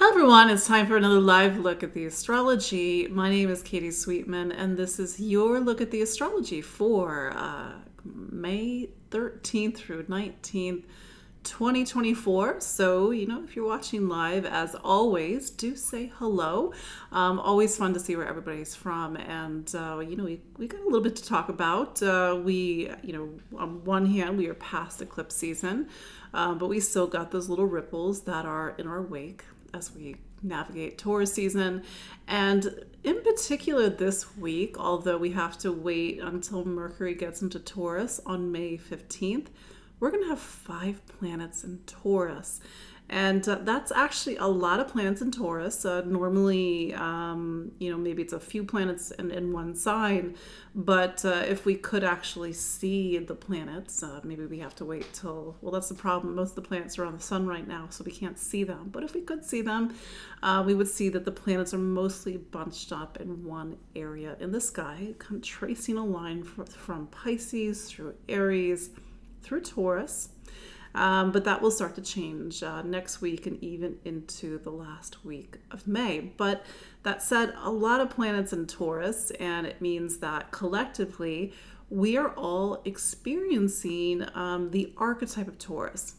Hello everyone, it's time for another live look at the astrology. My name is Katie Sweetman, and this is your look at the astrology for May 13th through 19th, 2024. So, if you're watching live, as always, do say hello. Always fun to see where everybody's from. And, we got a little bit to talk about. On one hand, we are past eclipse season, but we still got those little ripples that are in our wake as we navigate Taurus season. And in particular this week, although we have to wait until Mercury gets into Taurus on May 15th, we're going to have 5 planets in Taurus. And that's actually a lot of planets in Taurus. Normally, maybe it's a few planets in one sign. But if we could actually see the planets, maybe we have to wait till, well, that's the problem. Most of the planets are on the sun right now, so we can't see them. But if we could see them, we would see that the planets are mostly bunched up in one area in the sky, kind of tracing a line from Pisces through Aries, through Taurus. But that will start to change next week and even into the last week of May. But that said, a lot of planets in Taurus, and it means that collectively we are all experiencing the archetype of Taurus.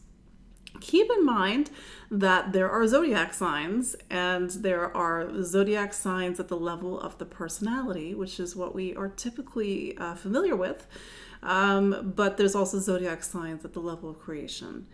Keep in mind that there are zodiac signs, and there are zodiac signs at the level of the personality, which is what we are typically familiar with. But there's also zodiac signs at the level of creation.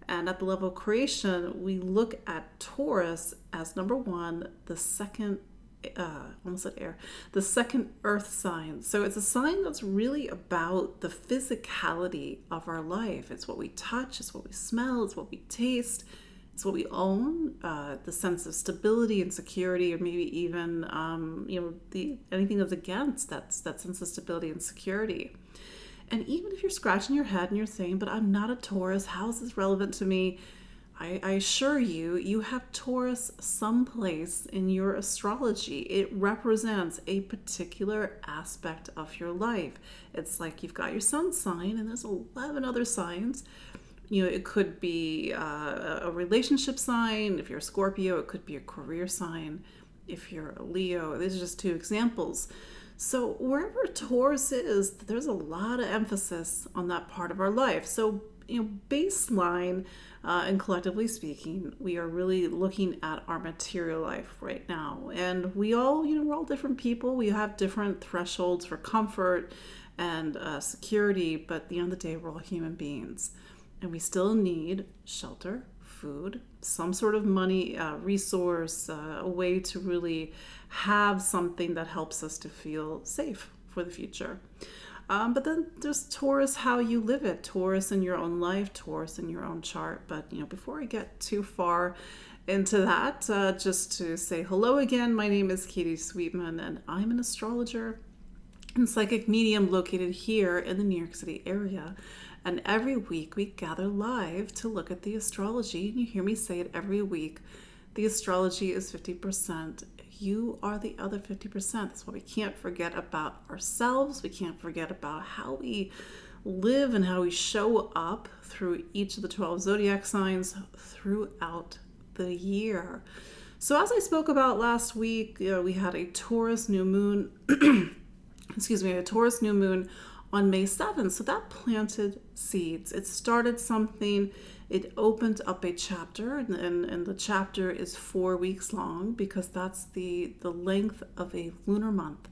And at the level of creation, we look at Taurus as number one, the second, the second earth sign. So it's a sign that's really about the physicality of our life. It's what we touch, it's what we smell, it's what we taste, it's what we own, the sense of stability and security, or maybe even, anything that's against that sense of stability and security. And even if you're scratching your head and you're saying, but I'm not a Taurus, how is this relevant to me? I assure you, you have Taurus someplace in your astrology. It represents a particular aspect of your life. It's like you've got your sun sign, and there's 11 other signs. It could be a relationship sign. If you're a Scorpio, it could be a career sign. If you're a Leo, these are just 2 examples. So wherever Taurus is, there's a lot of emphasis on that part of our life. So, baseline and collectively speaking, we are really looking at our material life right now. And we all, we're all different people. We have different thresholds for comfort and security. But at the end of the day, we're all human beings. And we still need shelter, food, some sort of money, resource, a way to really have something that helps us to feel safe for the future. But then there's Taurus, how you live it, Taurus in your own life, Taurus in your own chart. But, before I get too far into that, just to say hello again, my name is Katie Sweetman, and I'm an astrologer and psychic medium located here in the New York City area. And every week we gather live to look at the astrology. And you hear me say it every week. The astrology is 50%. You are the other 50%. That's why we can't forget about ourselves. We can't forget about how we live and how we show up through each of the 12 zodiac signs throughout the year. So as I spoke about last week, we had a Taurus new moon, a Taurus new moon on May 7th. So that planted seeds. It started something. It opened up a chapter, and the chapter is 4 weeks long because that's the length of a lunar month.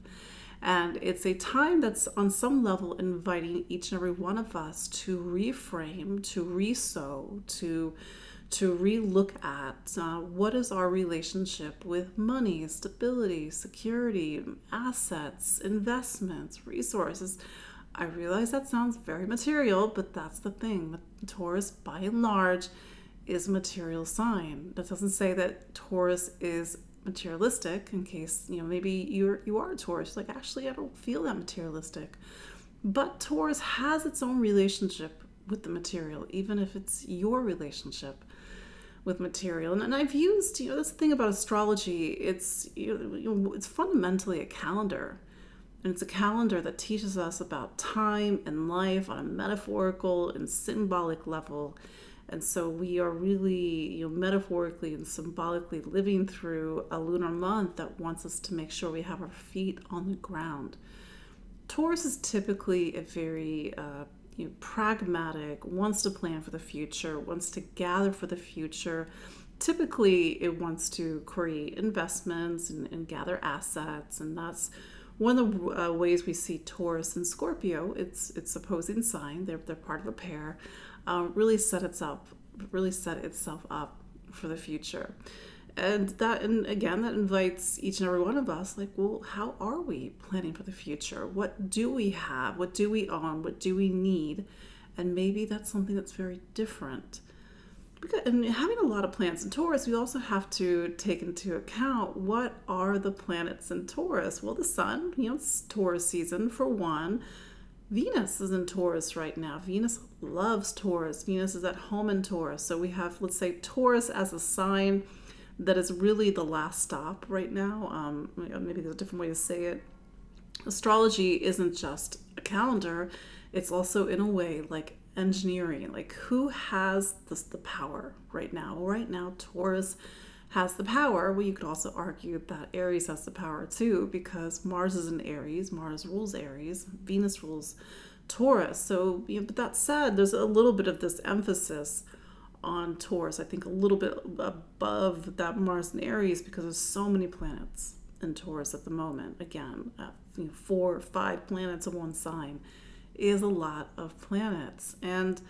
And it's a time that's on some level inviting each and every one of us to reframe, to resow, to relook at what is our relationship with money, stability, security, assets, investments, resources. I realize that sounds very material, but that's the thing. Taurus, by and large, is a material sign. That doesn't say that Taurus is materialistic, in case, maybe you are a Taurus. Like, actually, I don't feel that materialistic. But Taurus has its own relationship with the material, even if it's your relationship with material. And I've used, that's the thing about astrology. It's, it's fundamentally a calendar. And it's a calendar that teaches us about time and life on a metaphorical and symbolic level. And so we are really, metaphorically and symbolically living through a lunar month that wants us to make sure we have our feet on the ground. Taurus is typically a very pragmatic, wants to plan for the future, wants to gather for the future. Typically, it wants to create investments and gather assets, and that's one of the ways we see Taurus and Scorpio. It's opposing sign; they're part of a pair. Really set itself up for the future. And again, that invites each and every one of us, like, well, how are we planning for the future? What do we have? What do we own? What do we need? And maybe that's something that's very different. And having a lot of planets in Taurus, we also have to take into account, what are the planets in Taurus? Well, the sun, it's Taurus season for one. Venus is in Taurus right now. Venus loves Taurus. Venus is at home in Taurus. So we have, let's say, Taurus as a sign that is really the last stop right now. Maybe there's a different way to say it. Astrology isn't just a calendar. It's also, in a way, like engineering. Like, who has the power right now? Well, right now, Taurus has the power. Well, you could also argue that Aries has the power too, because Mars is in Aries. Mars rules Aries. Venus rules Taurus. So, but that said, there's a little bit of this emphasis on Taurus, I think a little bit above that Mars and Aries, because there's so many planets in Taurus at the moment. Again, 4 or 5 planets in one sign is a lot of planets. And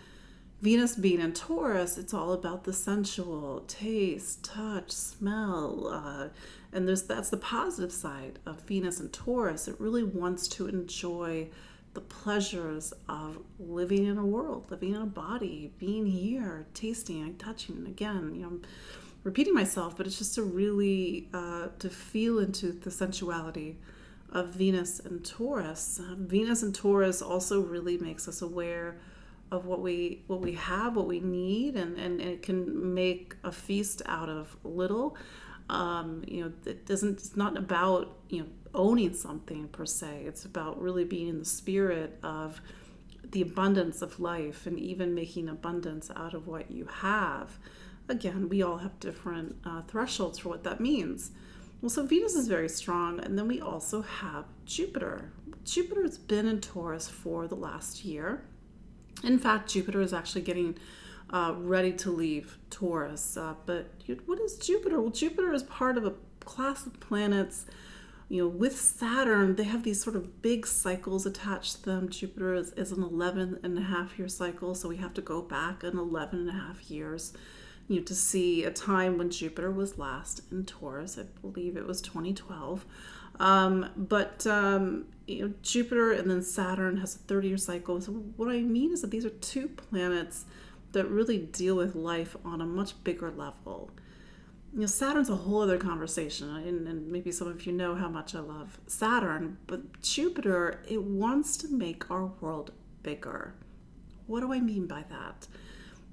Venus being in Taurus, it's all about the sensual, taste, touch, smell, and that's the positive side of Venus and Taurus. It really wants to enjoy the pleasures of living in a world, living in a body, being here, tasting and touching. And again, I'm repeating myself, but it's just to really to feel into the sensuality of Venus and Taurus. Venus and Taurus also really makes us aware of what we have, what we need, and it can make a feast out of little. It's not about owning something per se. It's about really being in the spirit of the abundance of life, and even making abundance out of what you have. Again, we all have different thresholds for what that means. Well, so Venus is very strong, and then we also have Jupiter. Jupiter has been in Taurus for the last year. In fact, Jupiter is actually getting ready to leave Taurus. But what is Jupiter? Well, Jupiter is part of a class of planets. With Saturn, they have these sort of big cycles attached to them. Jupiter is an 11.5-year cycle, so we have to go back 11.5 years, to see a time when Jupiter was last in Taurus. I believe it was 2012. Jupiter and then Saturn has a 30-year cycle. So what I mean is that these are two planets that really deal with life on a much bigger level. Saturn's a whole other conversation, and maybe some of you know how much I love Saturn, but Jupiter, it wants to make our world bigger. What do I mean by that?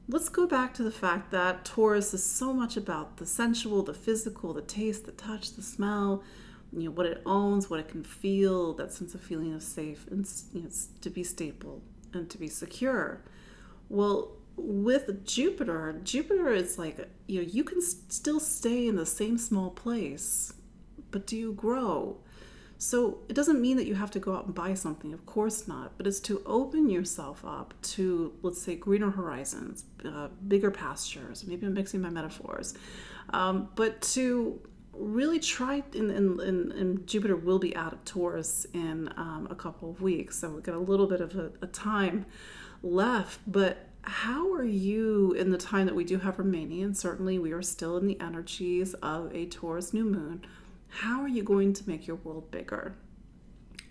Let's go back to the fact that Taurus is so much about the sensual, the physical, the taste, the touch, the smell, what it owns, what it can feel, that sense of feeling of safe, and to be stable and to be secure. Well, with Jupiter is like, you can still stay in the same small place, but do you grow? So it doesn't mean that you have to go out and buy something, of course not, but it's to open yourself up to, let's say, greener horizons, bigger pastures. Maybe I'm mixing my metaphors, but to really try, and Jupiter will be out of Taurus in a couple of weeks, so we've got a little bit of a time left. But how are you in the time that we do have remaining? And certainly we are still in the energies of a Taurus new moon. How are you going to make your world bigger?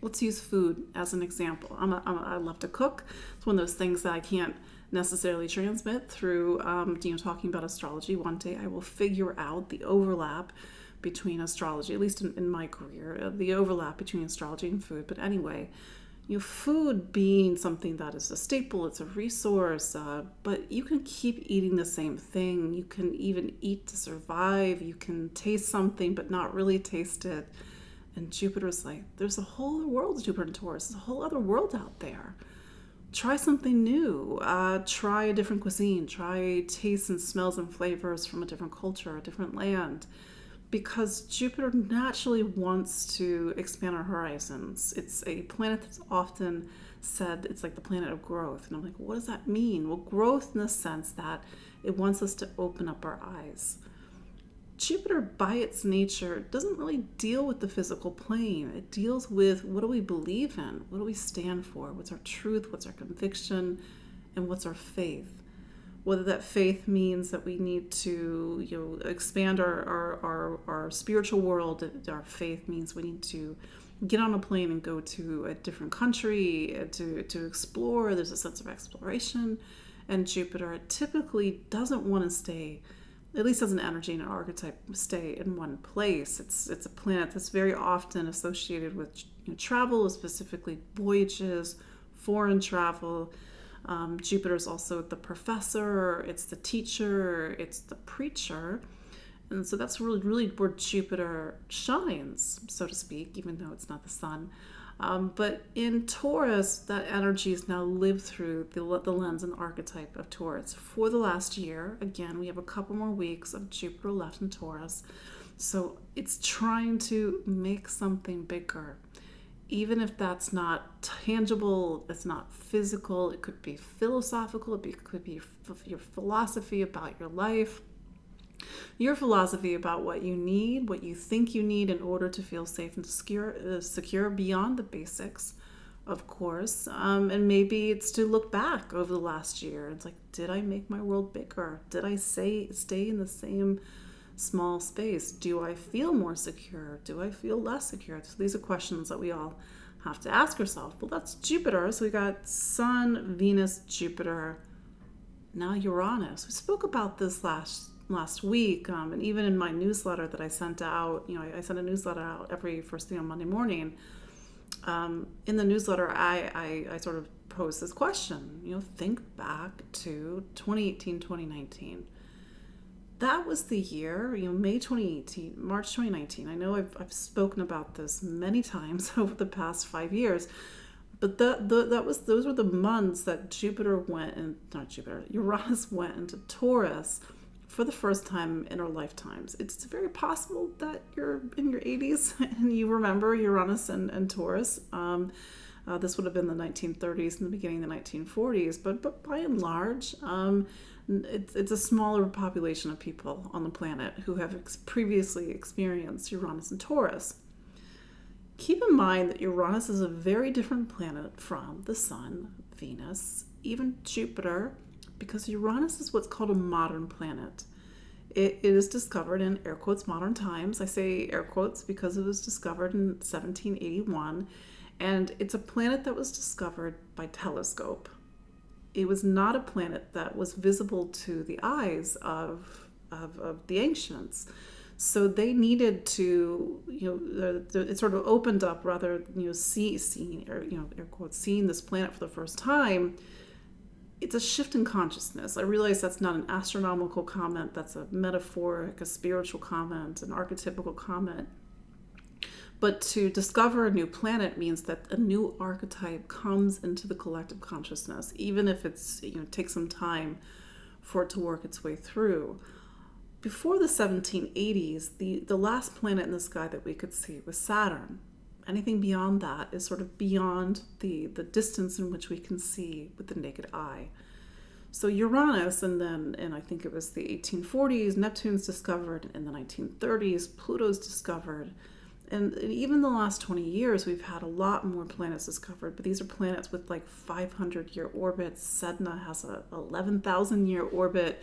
Let's use food as an example. I love to cook. It's one of those things that I can't necessarily transmit through talking about astrology. One day I will figure out the overlap between astrology, at least in my career, the overlap between astrology and food. But anyway, food being something that is a staple, it's a resource, but you can keep eating the same thing. You can even eat to survive. You can taste something but not really taste it. And Jupiter's like, there's a whole other world, Jupiter and Taurus. There's a whole other world out there. try something new. Try a different cuisine. Try tastes and smells and flavors from a different culture, a different land. Because Jupiter naturally wants to expand our horizons. It's a planet that's often said it's like the planet of growth. And I'm like, what does that mean? Well, growth in the sense that it wants us to open up our eyes. Jupiter, by its nature, doesn't really deal with the physical plane. It deals with what do we believe in? What do we stand for? What's our truth? What's our conviction? And what's our faith? Whether that faith means that we need to, expand our spiritual world. Our faith means we need to get on a plane and go to a different country to explore. There's a sense of exploration. And Jupiter typically doesn't want to stay, at least as an energy and an archetype, stay in one place. It's a planet that's very often associated with travel, specifically voyages, foreign travel. Jupiter is also the professor, it's the teacher, it's the preacher. And so that's really where Jupiter shines, so to speak, even though it's not the sun. But in Taurus, that energy is now lived through the lens and archetype of Taurus. For the last year, again, we have a couple more weeks of Jupiter left in Taurus. So it's trying to make something bigger. Even if that's not tangible, it's not physical, it could be philosophical, it could be your philosophy about your life, your philosophy about what you need, what you think you need in order to feel safe and secure beyond the basics, of course. And maybe it's to look back over the last year. It's like, did I make my world bigger? Did I stay in the same small space? Do I feel more secure? Do I feel less secure? So these are questions that we all have to ask ourselves. Well, that's Jupiter. So we got Sun, Venus, Jupiter, now Uranus. We spoke about this last week, and even in my newsletter that I sent out, I send a newsletter out every first thing on Monday morning. In the newsletter, I sort of pose this question, think back to 2018, 2019. That was the year, May 2018, March 2019. I know I've spoken about this many times over the past 5 years, but those were the months that Uranus went into Taurus for the first time in our lifetimes. It's very possible that you're in your 80s and you remember Uranus and Taurus. This would have been the 1930s and the beginning of the 1940s, but by and large, it's a smaller population of people on the planet who have previously experienced Uranus and Taurus. Keep in mind that Uranus is a very different planet from the Sun, Venus, even Jupiter, because Uranus is what's called a modern planet. It is discovered in, air quotes, modern times. I say air quotes because it was discovered in 1781, and it's a planet that was discovered by telescope. It was not a planet that was visible to the eyes of the ancients. So they needed to, it sort of opened up rather, seeing this planet for the first time. It's a shift in consciousness. I realize that's not an astronomical comment. That's a metaphoric, a spiritual comment, an archetypical comment. But to discover a new planet means that a new archetype comes into the collective consciousness, even if it's takes some time for it to work its way through. Before the 1780s, the last planet in the sky that we could see was Saturn. Anything beyond that is sort of beyond the distance in which we can see with the naked eye. So Uranus, and I think it was the 1840s, Neptune's discovered. In the 1930s, Pluto's discovered. And even the last 20 years, we've had a lot more planets discovered, but these are planets with like 500-year orbits. Sedna has a 11,000-year orbit.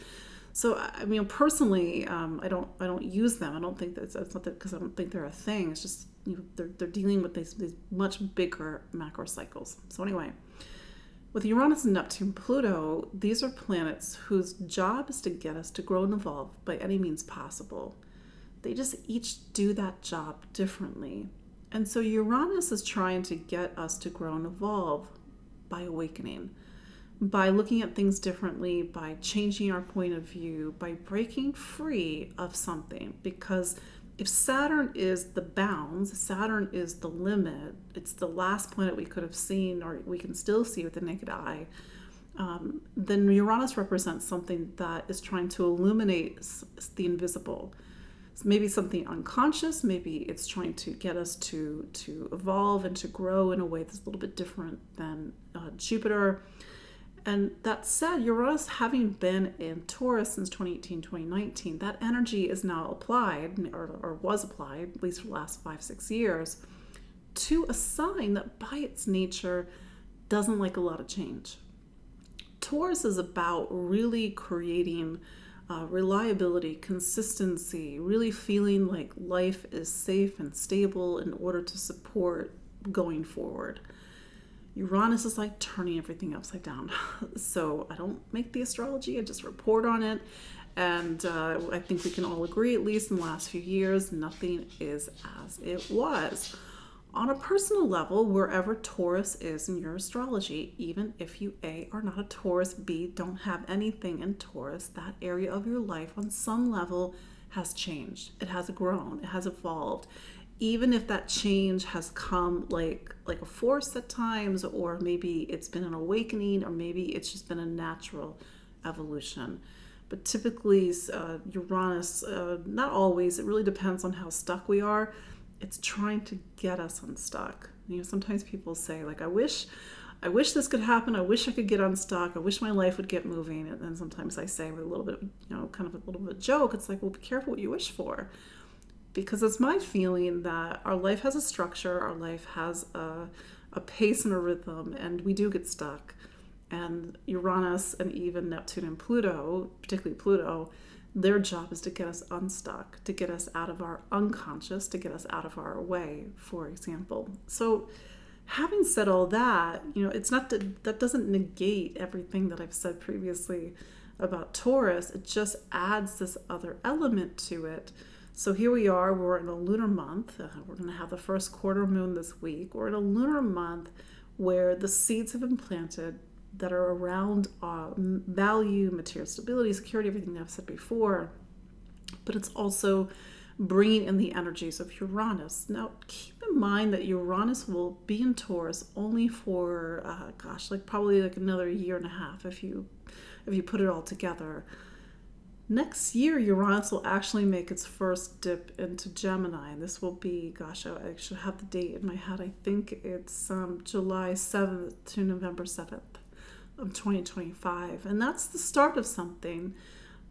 So, I mean, personally, I don't use them. I don't think that's not that because I don't think they're a thing. It's just they're dealing with these much bigger macro cycles. So anyway, with Uranus and Neptune, Pluto, these are planets whose job is to get us to grow and evolve by any means possible. They just each do that job differently. And so Uranus is trying to get us to grow and evolve by awakening, by looking at things differently, by changing our point of view, by breaking free of something. Because if Saturn is the bounds, Saturn is the limit, it's the last planet we could have seen or we can still see with the naked eye, then Uranus represents something that is trying to illuminate the invisible. So maybe something unconscious, maybe it's trying to get us to evolve and to grow in a way that's a little bit different than Jupiter. And that said, Uranus having been in Taurus since 2018, 2019, that energy is now applied, or was applied, at least for the last 5-6 years, to a sign that by its nature doesn't like a lot of change. Taurus is about really creating reliability, consistency, really feeling like life is safe and stable in order to support going forward. Uranus is like turning everything upside down. So I don't make the astrology, I just report on it. And I think we can all agree, at least in the last few years, nothing is as it was. On a personal level, wherever Taurus is in your astrology, even if you A, are not a Taurus, B, don't have anything in Taurus, that area of your life on some level has changed. It has grown, it has evolved. Even if that change has come like a force at times, or maybe it's been an awakening, or maybe it's just been a natural evolution. But typically, Uranus, not always, it really depends on how stuck we are. It's trying to get us unstuck. You know, sometimes people say, like, I wish this could happen. I wish I could get unstuck. I wish my life would get moving. And then sometimes I say with a little bit of, kind of a little bit of joke, it's like, well, be careful what you wish for. Because it's my feeling that our life has a structure, our life has a pace and a rhythm, and we do get stuck. And Uranus and even Neptune and Pluto, particularly Pluto, their job is to get us unstuck, to get us out of our unconscious, to get us out of our way, for example. So having said all that, it's not that doesn't negate everything that I've said previously about Taurus. It just adds this other element to it. So here we are, we're in a lunar month. We're going to have the first quarter moon this week. We're in a lunar month where the seeds have been planted that are around value, material stability, security, everything that I've said before. But it's also bringing in the energies of Uranus. Now, keep in mind that Uranus will be in Taurus only for, probably another year and a half if you put it all together. Next year, Uranus will actually make its first dip into Gemini, and this will be, I should have the date in my head. I think it's July 7th to November 7th of 2025, and that's the start of something.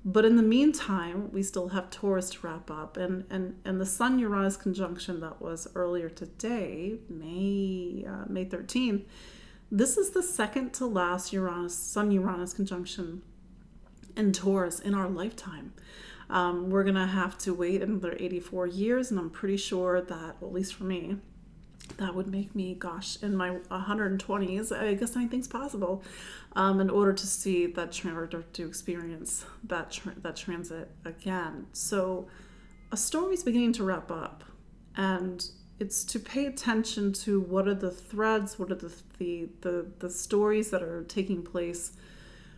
But in the meantime, we still have Taurus to wrap up, and the Sun-Uranus conjunction that was earlier today, May 13th, this is the second to last Sun-Uranus conjunction in Taurus in our lifetime. We're going to have to wait another 84 years, and I'm pretty sure that, well, at least for me, that would make me, in my 120s, I guess anything's possible, in order to see that to experience that transit again. So a story's beginning to wrap up, and it's to pay attention to what are the threads, what are the stories that are taking place,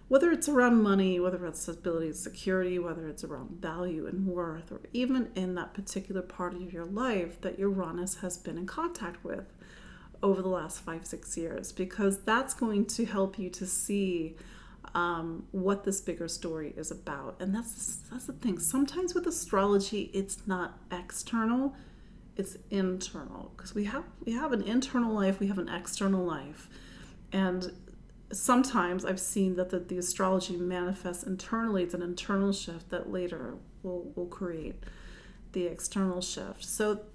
whether it's around money, whether it's stability and security, whether it's around value and worth, or even in that particular part of your life that Uranus has been in contact with over the last 5-6 years, because that's going to help you to see what this bigger story is about. And that's the thing. Sometimes with astrology, it's not external, it's internal, because we have an internal life, we have an external life, and sometimes I've seen that the astrology manifests internally. It's an internal shift that later will create the external shift. So,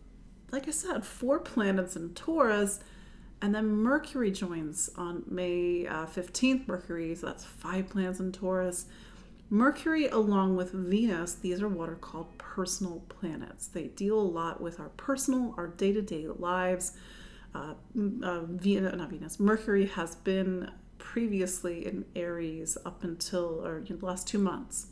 like I said, 4 planets in Taurus, and then Mercury joins on May 15th. Mercury, so that's 5 planets in Taurus. Mercury, along with Venus, these are what are called personal planets. They deal a lot with our day-to-day lives. Mercury has been previously in Aries up until the last 2 months.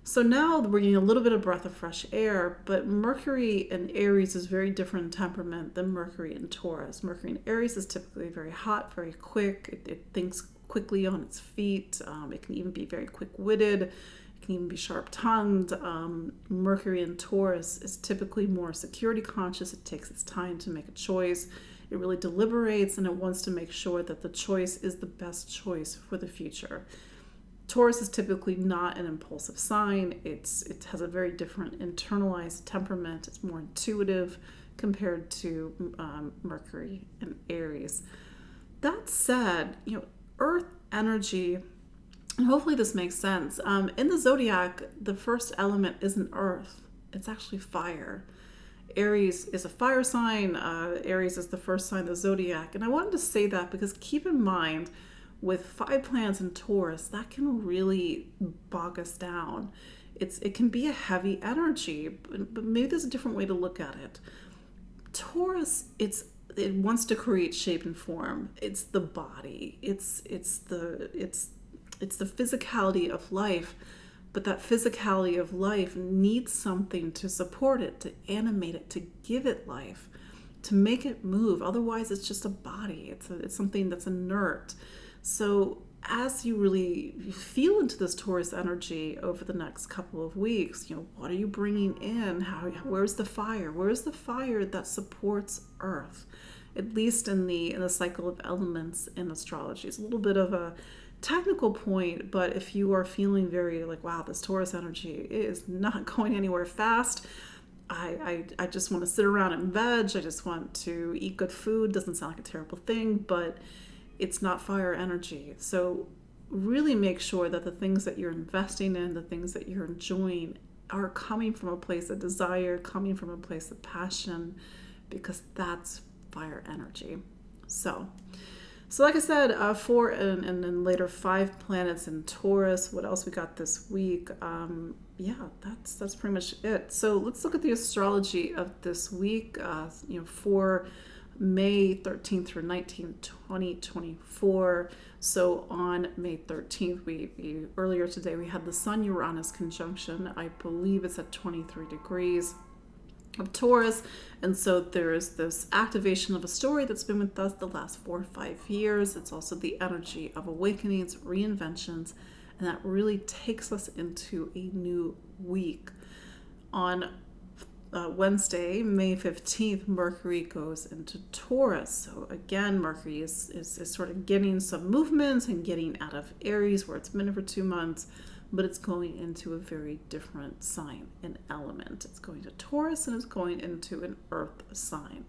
So now we're getting a little bit of breath of fresh air, but Mercury in Aries is very different in temperament than Mercury in Taurus. Mercury in Aries is typically very hot, very quick. It thinks quickly on its feet. It can even be very quick-witted. It can even be sharp-tongued. Mercury in Taurus is typically more security conscious. It takes its time to make a choice. It really deliberates, and it wants to make sure that the choice is the best choice for the future. Taurus is typically not an impulsive sign. It has a very different internalized temperament. It's more intuitive compared to Mercury and Aries. That said, Earth energy, and hopefully this makes sense. In the zodiac, the first element isn't Earth. It's actually fire. Aries is a fire sign. Aries is the first sign of the zodiac. And I wanted to say that because keep in mind, with 5 planets in Taurus, that can really bog us down. It can be a heavy energy, but maybe there's a different way to look at it. Taurus, it wants to create shape and form. It's the body. It's the physicality of life, but that physicality of life needs something to support it, to animate it, to give it life, to make it move. Otherwise, it's just a body. It's something that's inert. So as you really feel into this Taurus energy over the next couple of weeks, what are you bringing in? Where's the fire? Where's the fire that supports Earth? At least in the cycle of elements in astrology. It's a little bit of a technical point, but if you are feeling very like, wow, this Taurus energy is not going anywhere fast, I just want to sit around and veg, I just want to eat good food, doesn't sound like a terrible thing, but it's not fire energy. So really make sure that the things that you're investing in, the things that you're enjoying, are coming from a place of desire, coming from a place of passion, because that's fire energy. So like I said, 4 and then later 5 planets in Taurus. What else we got this week? That's pretty much it. So let's look at the astrology of this week. For May 13th through 19th, 2024. So on May 13th, we earlier today we had the Sun-Uranus conjunction. I believe it's at 23 degrees of Taurus, and so there is this activation of a story that's been with us the last 4 or 5 years. It's also the energy of awakenings, reinventions, and that really takes us into a new week. On Wednesday, May 15th, Mercury goes into Taurus. So again, Mercury is sort of getting some movements and getting out of Aries, where it's been for 2 months, but it's going into a very different sign, an element. It's going to Taurus and it's going into an Earth sign.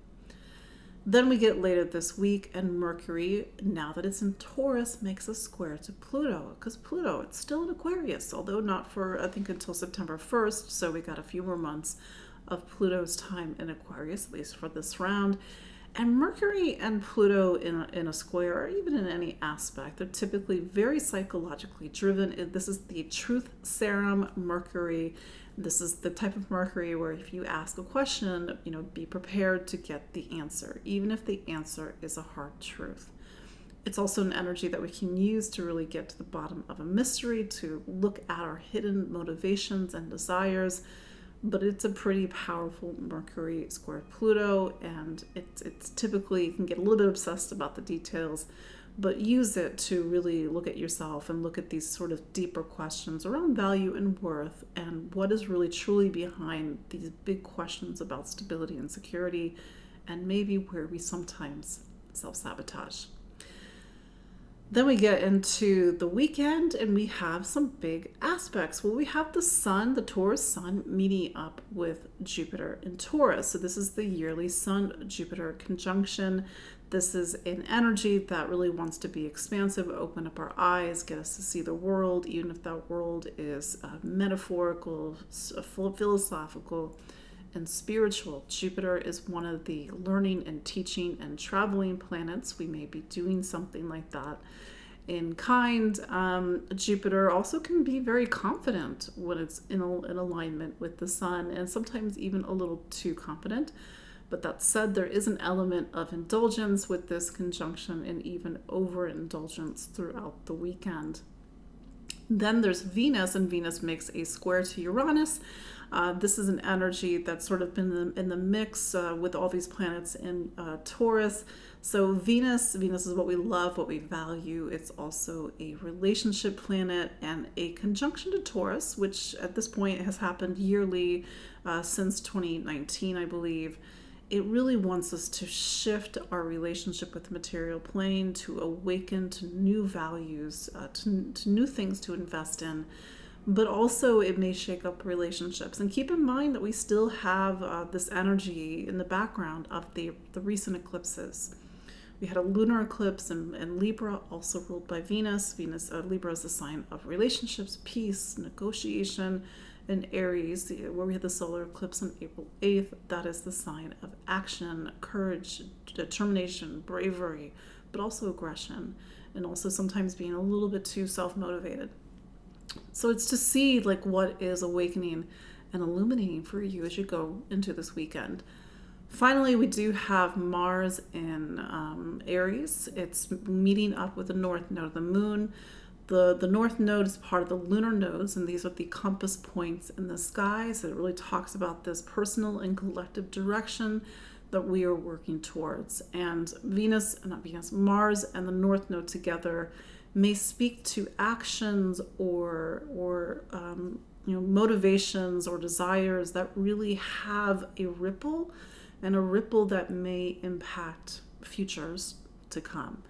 Then we get later this week, and Mercury, now that it's in Taurus, makes a square to Pluto, because Pluto, it's still in Aquarius, although not for, I think, until September 1st, so we got a few more months of Pluto's time in Aquarius, at least for this round. And Mercury and Pluto in a square, or even in any aspect, they're typically very psychologically driven. This is the truth serum Mercury. This is the type of Mercury where if you ask a question, be prepared to get the answer, even if the answer is a hard truth. It's also an energy that we can use to really get to the bottom of a mystery, to look at our hidden motivations and desires. But it's a pretty powerful Mercury square Pluto, and it's typically, you can get a little bit obsessed about the details, but use it to really look at yourself and look at these sort of deeper questions around value and worth, and what is really truly behind these big questions about stability and security, and maybe where we sometimes self-sabotage. Then we get into the weekend, and we have some big aspects. Well, we have the Sun, the Taurus Sun, meeting up with Jupiter in Taurus. So this is the yearly Sun-Jupiter conjunction. This is an energy that really wants to be expansive, open up our eyes, get us to see the world, even if that world is metaphorical, philosophical, and spiritual. Jupiter is one of the learning and teaching and traveling planets. We may be doing something like that in kind. Jupiter also can be very confident when it's in alignment with the Sun, and sometimes even a little too confident. But that said, there is an element of indulgence with this conjunction, and even overindulgence throughout the weekend. Then there's Venus, and Venus makes a square to Uranus. This is an energy that's sort of been in the mix with all these planets in Taurus. So Venus is what we love, what we value. It's also a relationship planet and a conjunction to Taurus, which at this point has happened yearly since 2019, I believe. It really wants us to shift our relationship with the material plane, to awaken to new values, to new things to invest in. But also it may shake up relationships. And keep in mind that we still have this energy in the background of the recent eclipses. We had a lunar eclipse in Libra, also ruled by Venus. Libra is a sign of relationships, peace, negotiation. And Aries, where we had the solar eclipse on April 8th, that is the sign of action, courage, determination, bravery, but also aggression, and also sometimes being a little bit too self-motivated. So it's to see like what is awakening and illuminating for you as you go into this weekend. Finally, we do have Mars in Aries. It's meeting up with the north node of the moon. The north node is part of the lunar nodes, and these are the compass points in the sky. So it really talks about this personal and collective direction that we are working towards. And Mars and the north node together may speak to actions or motivations or desires that really have a ripple, and a ripple that may impact futures to come.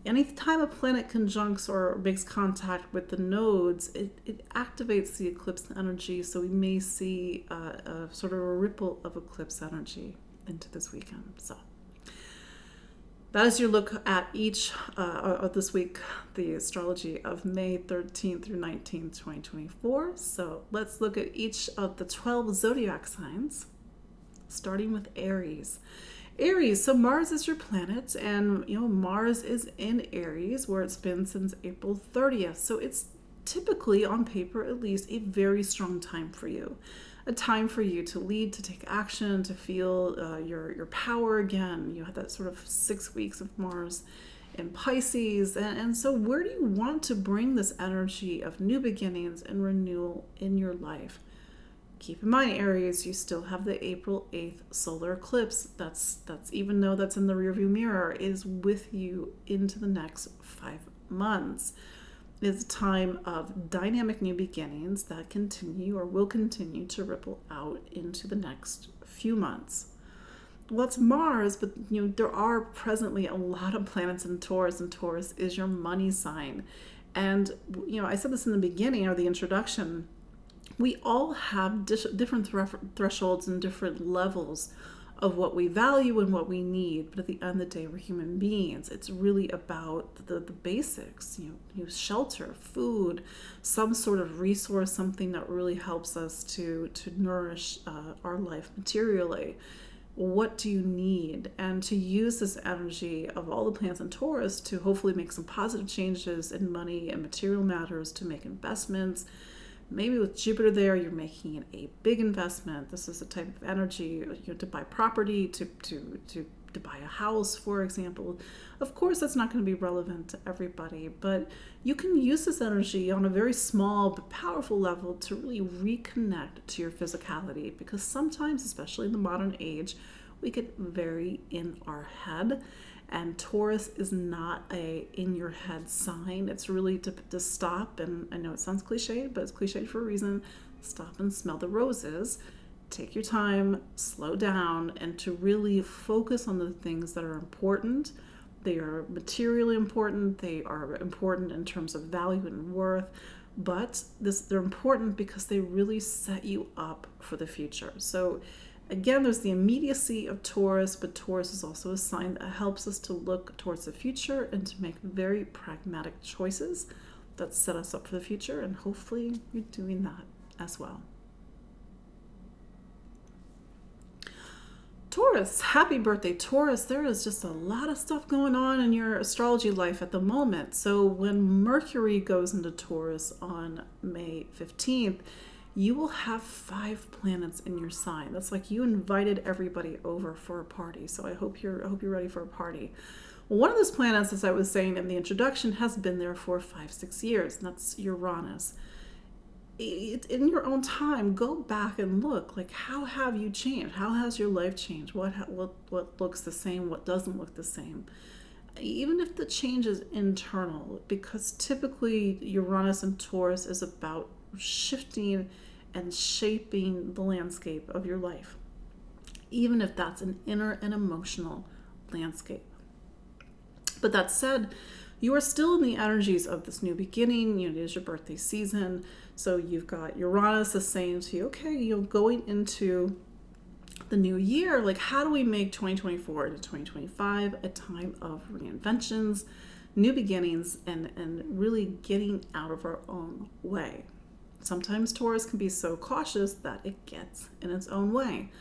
Anytime a planet conjuncts or makes contact with the nodes, it activates the eclipse energy. So we may see a sort of a ripple of eclipse energy into this weekend. So that is your look at each of this week, the astrology of May 13th through 19th, 2024. So let's look at each of the 12 zodiac signs, starting with Aries. Aries, so Mars is your planet, and Mars is in Aries, where it's been since April 30th. So it's typically, on paper at least, a very strong time for you. A time for you to lead, to take action, to feel your power again. You have that sort of 6 weeks of Mars in Pisces. And so where do you want to bring this energy of new beginnings and renewal in your life? Keep in mind, Aries, you still have the April 8th solar eclipse. That's even though that's in the rearview mirror, is with you into the next 5 months. It's a time of dynamic new beginnings that continue or will continue to ripple out into the next few months. Well, it's Mars, but there are presently a lot of planets in Taurus, and Taurus is your money sign. And I said this in the beginning or the introduction. We all have different thresholds and different levels of what we value and what we need. But at the end of the day, we're human beings. It's really about the basics, shelter, food, some sort of resource, something that really helps us to nourish our life materially. What do you need? And to use this energy of all the planets in Taurus to hopefully make some positive changes in money and material matters, to make investments. Maybe with Jupiter there, you're making a big investment. This is a type of energy, to buy property, to buy a house, for example. Of course, that's not going to be relevant to everybody, but you can use this energy on a very small but powerful level to really reconnect to your physicality, because sometimes, especially in the modern age, we get very in our head. And Taurus is not a in your head sign. It's really to stop, and I know it sounds cliched, but it's cliched for a reason. Stop and smell the roses. Take your time, slow down, and to really focus on the things that are important. They are materially important. They are important in terms of value and worth. But they're important because they really set you up for the future. So again, there's the immediacy of Taurus, but Taurus is also a sign that helps us to look towards the future and to make very pragmatic choices that set us up for the future. And hopefully you're doing that as well. Taurus, happy birthday, Taurus. There is just a lot of stuff going on in your astrology life at the moment. So when Mercury goes into Taurus on May 15th, you will have 5 planets in your sign. That's like you invited everybody over for a party. So I hope you're ready for a party. Well, one of those planets, as I was saying in the introduction, has been there for 5-6 years, and that's Uranus. in your own time, go back and look, like, how have you changed? How has your life changed? What looks the same? What doesn't look the same? Even if the change is internal, because typically Uranus and Taurus is about shifting and shaping the landscape of your life, even if that's an inner and emotional landscape. But that said, you are still in the energies of this new beginning. It is your birthday season. So you've got Uranus is saying to you, okay, you're going into the new year. Like, how do we make 2024 into 2025 a time of reinventions, new beginnings, and really getting out of our own way? Sometimes Taurus can be so cautious that it gets in its own way.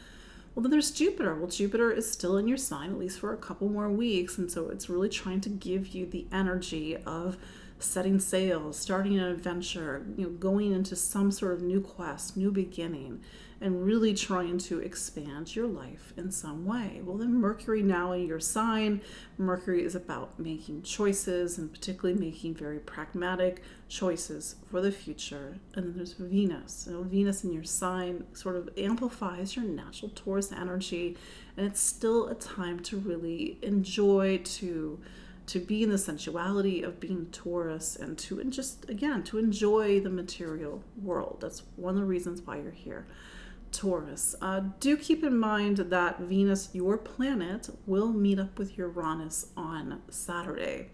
Well, then there's Jupiter. Well, Jupiter is still in your sign, at least for a couple more weeks. And so it's really trying to give you the energy of setting sail, starting an adventure, going into some sort of new quest, new beginning, and really trying to expand your life in some way. Well, then Mercury now in your sign. Mercury is about making choices, and particularly making very pragmatic choices for the future. And then there's Venus. Venus in your sign sort of amplifies your natural Taurus energy, and it's still a time to really enjoy, to be in the sensuality of being Taurus, and just, again, to enjoy the material world. That's one of the reasons why you're here, Taurus. Do keep in mind that Venus, your planet, will meet up with Uranus on Saturday.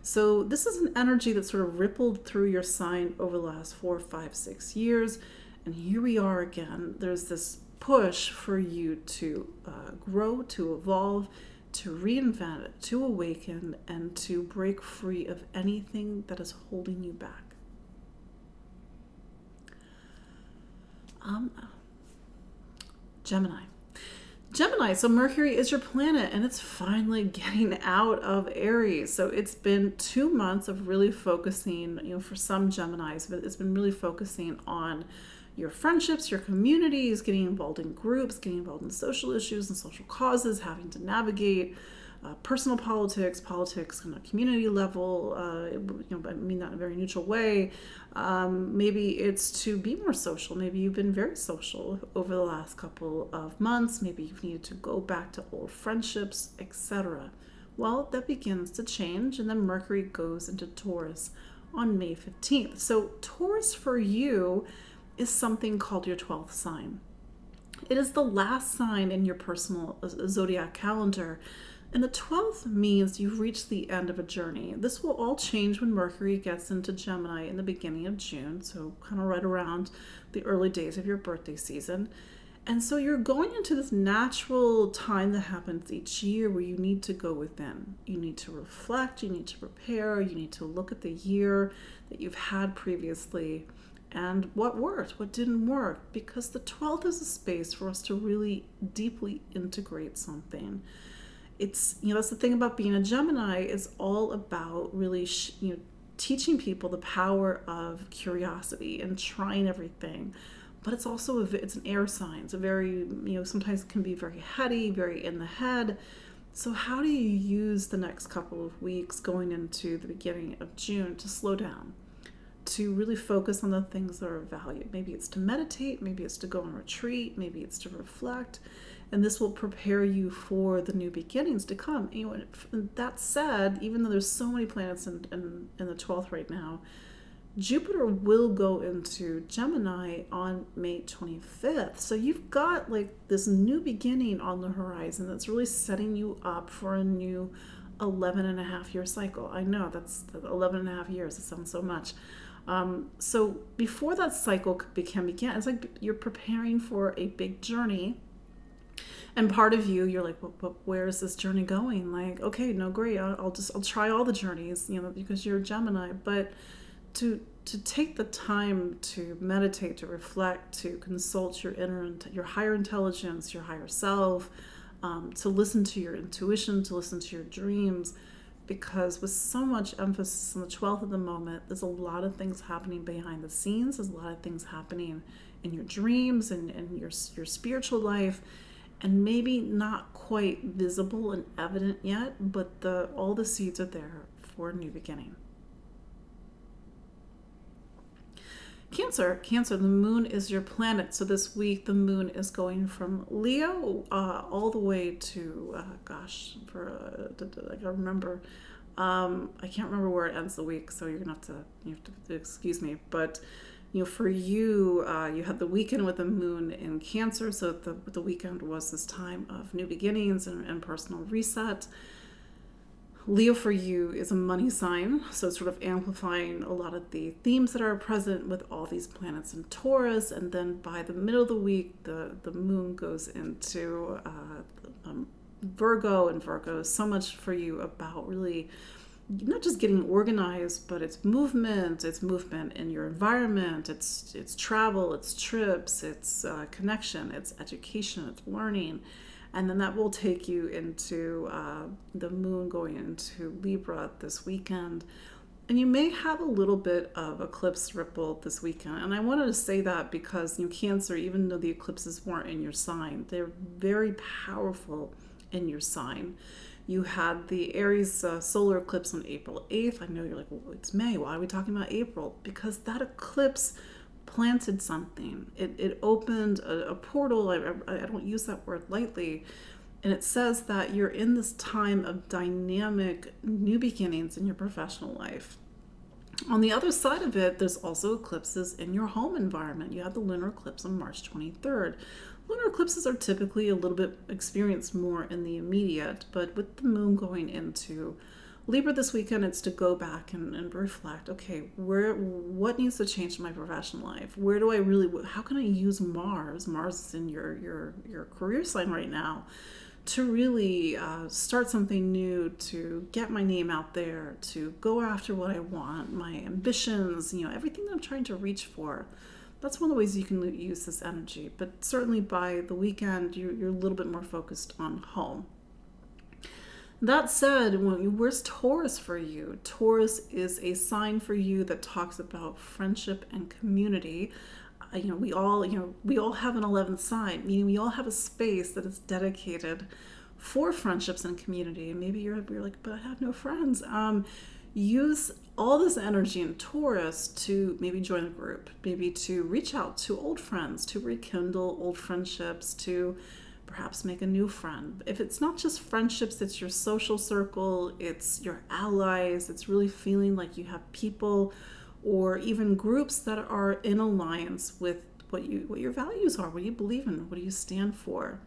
So this is an energy that sort of rippled through your sign over the last 4, 5, 6 years. And here we are again. There's this push for you to grow, to evolve, to reinvent, to awaken, and to break free of anything that is holding you back. Gemini, so Mercury is your planet, and it's finally getting out of Aries. So it's been 2 months of really focusing, for some Geminis, but it's been really focusing on your friendships, your communities, getting involved in groups, getting involved in social issues and social causes, having to navigate personal politics on a community level, I mean that in a very neutral way. Maybe it's to be more social. Maybe you've been very social over the last couple of months. Maybe you've needed to go back to old friendships, etc. Well, that begins to change, and then Mercury goes into Taurus on May 15th. So Taurus for you is something called your 12th sign. It is the last sign in your personal zodiac calendar. And the 12th means you've reached the end of a journey. This will all change when Mercury gets into Gemini in the beginning of June, so kind of right around the early days of your birthday season. And so you're going into this natural time that happens each year where you need to go within. You need to reflect, you need to prepare, you need to look at the year that you've had previously and what worked, what didn't work, because the 12th is a space for us to really deeply integrate something. It's, that's the thing about being a Gemini, is all about really, teaching people the power of curiosity and trying everything. But it's also, it's an air sign. It's a very, sometimes it can be very heady, very in the head. So how do you use the next couple of weeks going into the beginning of June to slow down, to really focus on the things that are valued? Maybe it's to meditate, maybe it's to go on retreat, maybe it's to reflect. And this will prepare you for the new beginnings to come. That said, even though there's so many planets in the 12th right now, Jupiter will go into Gemini on May 25th. So you've got like this new beginning on the horizon that's really setting you up for a new 11 and a half year cycle. I know that's 11 and a half years. It sounds so much. So before that cycle can begin, it's like you're preparing for a big journey. And part of you're like, but where is this journey going? Like, okay, no, great. I'll try all the journeys, because you're a Gemini. But to take the time to meditate, to reflect, to consult your higher intelligence, your higher self, to listen to your intuition, to listen to your dreams, because with so much emphasis on the 12th at the moment, there's a lot of things happening behind the scenes. There's a lot of things happening in your dreams and your spiritual life. And maybe not quite visible and evident yet, but all the seeds are there for a new beginning. Cancer, the moon is your planet. So this week, the moon is going from Leo all the way to, I gotta remember. I can't remember where it ends the week, so you have to excuse me. But, for you, you had the weekend with the moon in Cancer. So the weekend was this time of new beginnings and personal reset. Leo for you is a money sign, so it's sort of amplifying a lot of the themes that are present with all these planets in Taurus. And then by the middle of the week, the moon goes into Virgo, and Virgo is so much for you about really not just getting organized, but it's movement in your environment, it's travel, it's trips, it's connection, it's education, it's learning. And then that will take you into the moon going into Libra this weekend. And you may have a little bit of eclipse ripple this weekend. And I wanted to say that because, Cancer, even though the eclipses weren't in your sign, they're very powerful in your sign. You had the Aries solar eclipse on April 8th. I know you're like, well, it's May. Why are we talking about April? Because that eclipse planted something. It opened a portal. I don't use that word lightly. And it says that you're in this time of dynamic new beginnings in your professional life. On the other side of it, there's also eclipses in your home environment. You had the lunar eclipse on March 23rd. Lunar eclipses are typically a little bit experienced more in the immediate, but with the moon going into Libra this weekend, it's to go back and reflect, okay, what needs to change in my professional life? Where do I how can I use Mars? Mars is in your career sign right now to really start something new, to get my name out there, to go after what I want, my ambitions, everything that I'm trying to reach for. That's one of the ways you can use this energy. But certainly by the weekend, you're a little bit more focused on home. That said, where's Taurus for you? Taurus is a sign for you that talks about friendship and community. We all have an 11th sign, meaning we all have a space that is dedicated for friendships and community. And maybe you're like, but I have no friends. Use all this energy in Taurus to maybe join a group, maybe to reach out to old friends, to rekindle old friendships, to perhaps make a new friend. If it's not just friendships, it's your social circle, it's your allies, it's really feeling like you have people or even groups that are in alliance with what your values are, what you believe in, what do you stand for.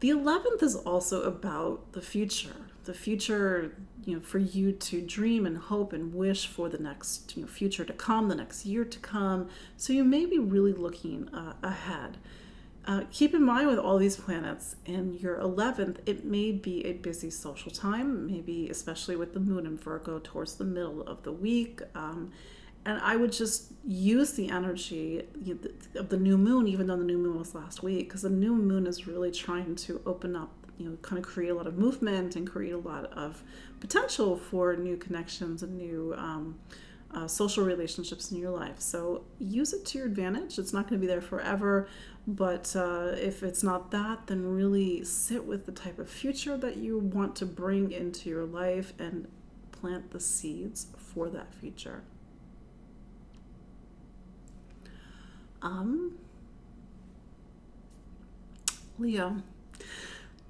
The 11th is also about the future. The future, for you to dream and hope and wish for the next future to come, the next year to come. So you may be really looking ahead. Keep in mind with all these planets in your 11th, it may be a busy social time, maybe especially with the moon in Virgo towards the middle of the week. And I would just use the energy of the new moon, even though the new moon was last week, because the new moon is really trying to open up, kind of create a lot of movement and create a lot of potential for new connections and new social relationships in your life. So use it to your advantage. It's not going to be there forever, but if it's not that, then really sit with the type of future that you want to bring into your life and plant the seeds for that future.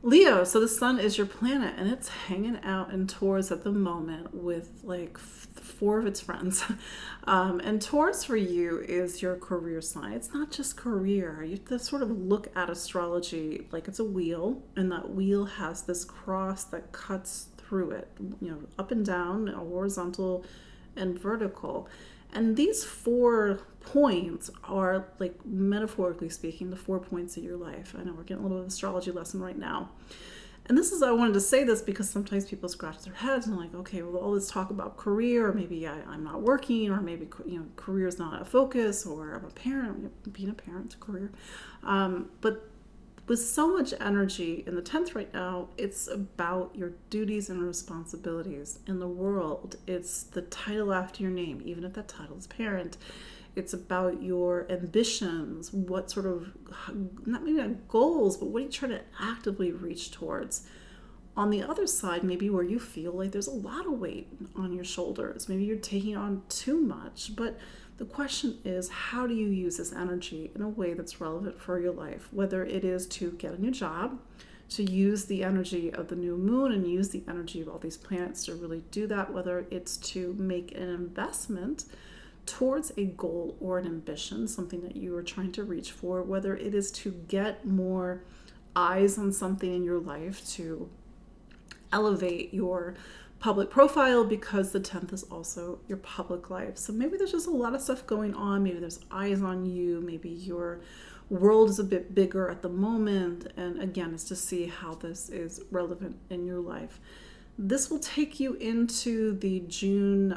Leo, so the sun is your planet and it's hanging out in Taurus at the moment with like 4 of its friends. And Taurus for you is your career sign. It's not just career. You have to sort of look at astrology like it's a wheel, and that wheel has this cross that cuts through it, up and down, horizontal and vertical. And these 4 points are, like, metaphorically speaking, the 4 points of your life. I know we're getting a little bit of astrology lesson right now. And I wanted to say this because sometimes people scratch their heads and they're like, okay, well, all this talk about career, or maybe I'm not working, or maybe, career is not a focus, or I'm a parent, being a parent's a career. But with so much energy in the 10th right now, it's about your duties and responsibilities in the world. It's the title after your name, even if that title is parent. It's about your ambitions, what sort of, not maybe not goals, but what are you trying to actively reach towards? On the other side, maybe where you feel like there's a lot of weight on your shoulders. Maybe you're taking on too much, but The question is, how do you use this energy in a way that's relevant for your life? Whether it is to get a new job, to use the energy of the new moon and use the energy of all these planets to really do that, whether it's to make an investment towards a goal or an ambition, something that you are trying to reach for, whether it is to get more eyes on something in your life, to elevate your public profile, because the 10th is also your public life. So maybe there's just a lot of stuff going on. Maybe there's eyes on you. Maybe your world is a bit bigger at the moment. And again, it's to see how this is relevant in your life. This will take you into the June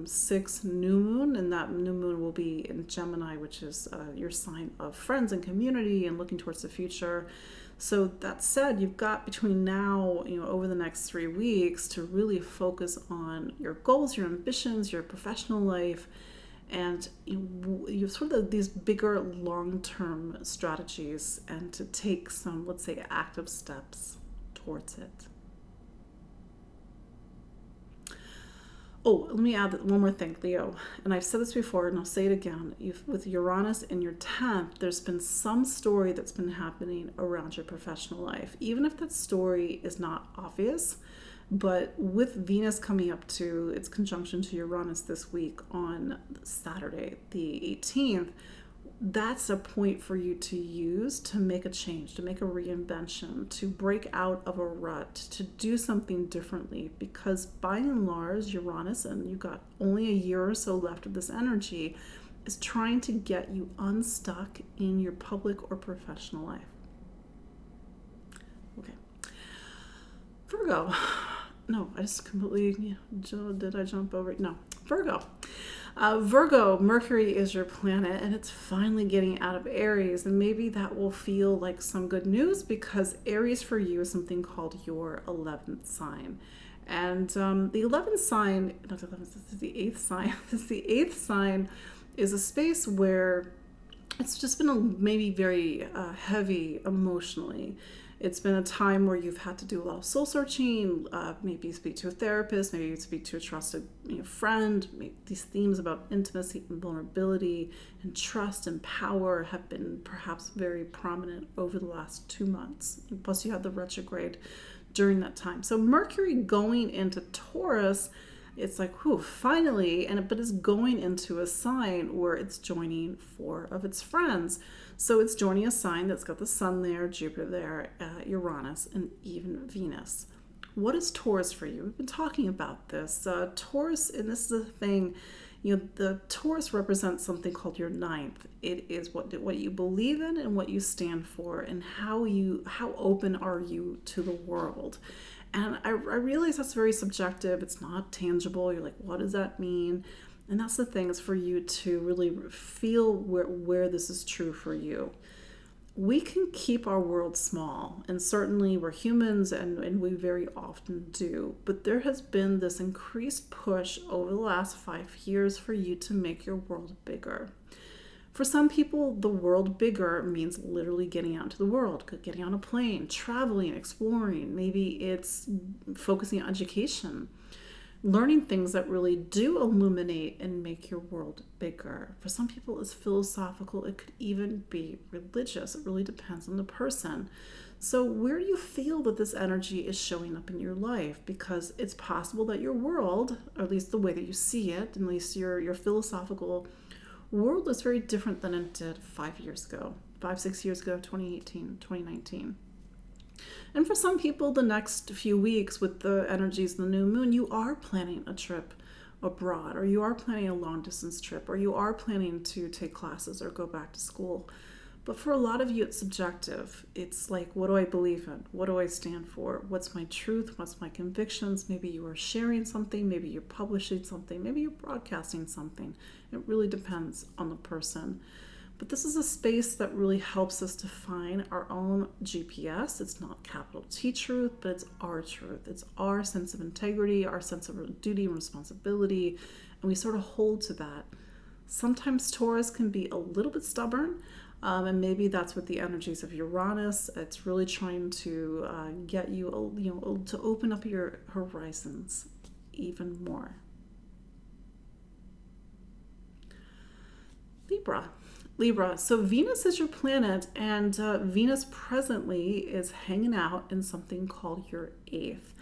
6th new moon, and that new moon will be in Gemini, which is your sign of friends and community and looking towards the future. So that said, you've got between now, over the next 3 weeks to really focus on your goals, your ambitions, your professional life, and you sort of these bigger long-term strategies, and to take some, let's say, active steps towards it. Oh, let me add one more thing, Leo. And I've said this before, and I'll say it again. With Uranus in your 10th, there's been some story that's been happening around your professional life. Even if that story is not obvious, but with Venus coming up to its conjunction to Uranus this week on Saturday, the 18th, that's a point for you to use to make a change, to make a reinvention, to break out of a rut, to do something differently. Because by and large, Uranus, and you've got only a year or so left of this energy, is trying to get you unstuck in your public or professional life. Okay. Virgo. No, I just completely, did I jump over it? No. Virgo. Virgo, Mercury is your planet, and it's finally getting out of Aries, and maybe that will feel like some good news, because Aries for you is something called your 11th sign. And the 11th sign, not the 11th, this is the 8th sign. The 8th sign is a space where it's just been maybe very heavy emotionally. It's been a time where you've had to do a lot of soul searching, maybe speak to a therapist, maybe speak to a trusted friend. These themes about intimacy and vulnerability and trust and power have been perhaps very prominent over the last 2 months. Plus you had the retrograde during that time. So Mercury going into Taurus, it's like, whew, finally, but it's going into a sign where it's joining 4 of its friends. So it's joining a sign that's got the Sun there, Jupiter there, Uranus, and even Venus. What is Taurus for you? We've been talking about this. Taurus, and this is the thing, the Taurus represents something called your 9th. It is what you believe in and what you stand for, and how open are you to the world. And I realize that's very subjective. It's not tangible. You're like, what does that mean? And that's the thing, is for you to really feel where this is true for you. We can keep our world small, and certainly we're humans, and we very often do. But there has been this increased push over the last 5 years for you to make your world bigger. For some people, the world bigger means literally getting out into the world, getting on a plane, traveling, exploring. Maybe it's focusing on education, learning things that really do illuminate and make your world bigger. For some people, it's philosophical. It could even be religious. It really depends on the person. So where do you feel that this energy is showing up in your life? Because it's possible that your world, or at least the way that you see it, at least your philosophical world, is very different than it did 5 years ago, 6 years ago, 2018, 2019. And for some people, the next few weeks with the energies of the new moon, you are planning a trip abroad, or you are planning a long distance trip, or you are planning to take classes or go back to school. But for a lot of you, it's subjective. It's like, what do I believe in? What do I stand for? What's my truth? What's my convictions? Maybe you are sharing something. Maybe you're publishing something. Maybe you're broadcasting something. It really depends on the person. But this is a space that really helps us define our own GPS. It's not capital T truth, but it's our truth. It's our sense of integrity, our sense of duty and responsibility, and we sort of hold to that. Sometimes Taurus can be a little bit stubborn, and maybe that's with the energies of Uranus. It's really trying to get you, to open up your horizons even more. Libra. Libra. So Venus is your planet, and Venus presently is hanging out in something called your eighth.